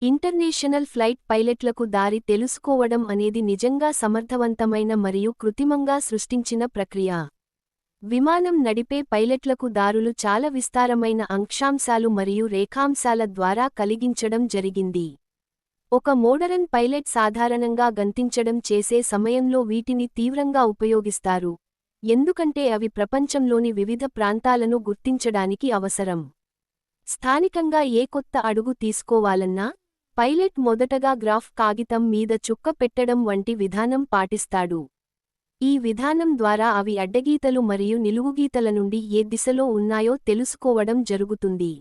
International flight పైలట్లకు దారి తెలుసుకోవడం అనేది నిజంగా సమర్థవంతమైన మరియు కృత్రిమంగా సృష్టించిన ప్రక్రియ. విమానం నడిపే పైలట్లకు దారులు చాలా విస్తారమైన అక్షాంశాలు మరియు రేఖాంశాల ద్వారా కలిగించడం జరిగింది. ఒక మోడరన్ పైలట్ సాధారణంగా గంతించడం చేసే సమయంలో వీటిని తీవ్రంగా ఉపయోగిస్తారు, ఎందుకంటే అవి ప్రపంచంలోని వివిధ ప్రాంతాలను గుర్తించడానికి అవసరం. స్థానికంగా ఏ కొత్త అడుగు తీసుకోవాలన్నా, పైలట్ మొదటగా గ్రాఫ్ కాగితం మీద చుక్క పెట్టడం వంటి విధానం పాటిస్తాడు. ఈ విధానం ద్వారా అవి అడ్డగీతలు మరియు నిలువుగీతల నుండి ఏ దిశలో ఉన్నాయో తెలుసుకోవడం జరుగుతుంది.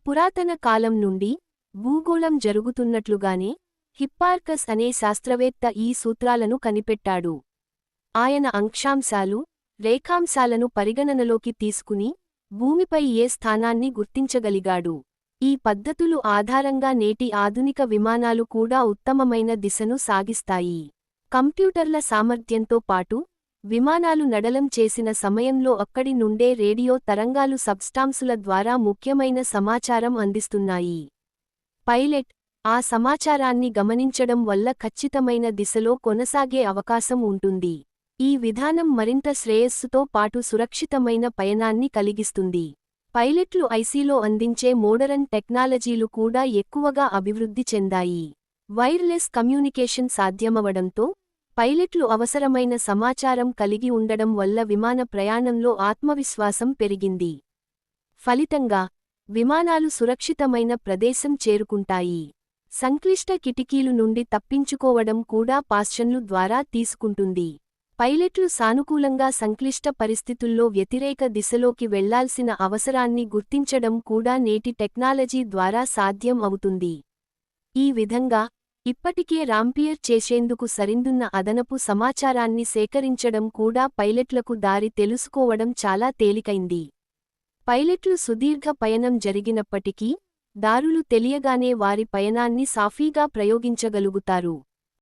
పురాతన కాలం నుండి భూగోళం జరుగుతున్నట్లుగానే హిప్పార్కస్ అనే శాస్త్రవేత్త ఈ సూత్రాలను కనిపెట్టాడు. ఆయన అక్షాంశాలు, రేఖాంశాలను పరిగణనలోకి తీసుకుని భూమిపై ఏ స్థానాన్ని గుర్తించగలిగాడు. ఈ పద్ధతులు ఆధారంగా నేటి ఆధునిక విమానాలు కూడా ఉత్తమమైన దిశను సాగిస్తాయి. కంప్యూటర్ల సామర్థ్యంతో పాటు, విమానాలు నడలం చేసిన సమయంలో అక్కడి నుండే రేడియో తరంగాలు సబ్స్టాంసుల ద్వారా ముఖ్యమైన సమాచారం అందిస్తున్నాయి. పైలట్ ఆ సమాచారాన్ని గమనించడం వల్ల ఖచ్చితమైన దిశలో కొనసాగే అవకాశం ఉంటుంది. ఈ విధానం మరింత శ్రేయస్సుతో పాటు సురక్షితమైన పయనాన్ని కలిగిస్తుంది. పైలట్లు ఐసీలో అందించే మోడరన్ టెక్నాలజీలు కూడా ఎక్కువగా అభివృద్ధి చెందాయి. వైర్లెస్ కమ్యూనికేషన్ సాధ్యమవడంతో, పైలట్లు అవసరమైన సమాచారం కలిగి ఉండడం వల్ల విమాన ప్రయాణంలో ఆత్మవిశ్వాసం పెరిగింది. ఫలితంగా, విమానాలు సురక్షితమైన ప్రదేశం చేరుకుంటాయి. సంక్లిష్ట కిటికీలు నుండి తప్పించుకోవడం కూడా పాస్షన్లు ద్వారా తీసుకుంటుంది. పైలట్లు సానుకూలంగా సంక్లిష్ట పరిస్థితుల్లో వ్యతిరేక దిశలోకి వెళ్లాల్సిన అవసరాన్ని గుర్తించడం కూడా నేటి టెక్నాలజీ ద్వారా సాధ్యం అవుతుంది. ఈ విధంగా, ఇప్పటికే రాంపియర్ చేసేందుకు సరిందున్న అదనపు సమాచారాన్ని సేకరించడం కూడా పైలట్లకు దారి తెలుసుకోవడం చాలా తేలికైంది. పైలట్లు సుదీర్ఘ పయనం జరిగినప్పటికీ, దారులు తెలియగానే వారి పయనాన్ని సాఫీగా ప్రయోగించగలుగుతారు.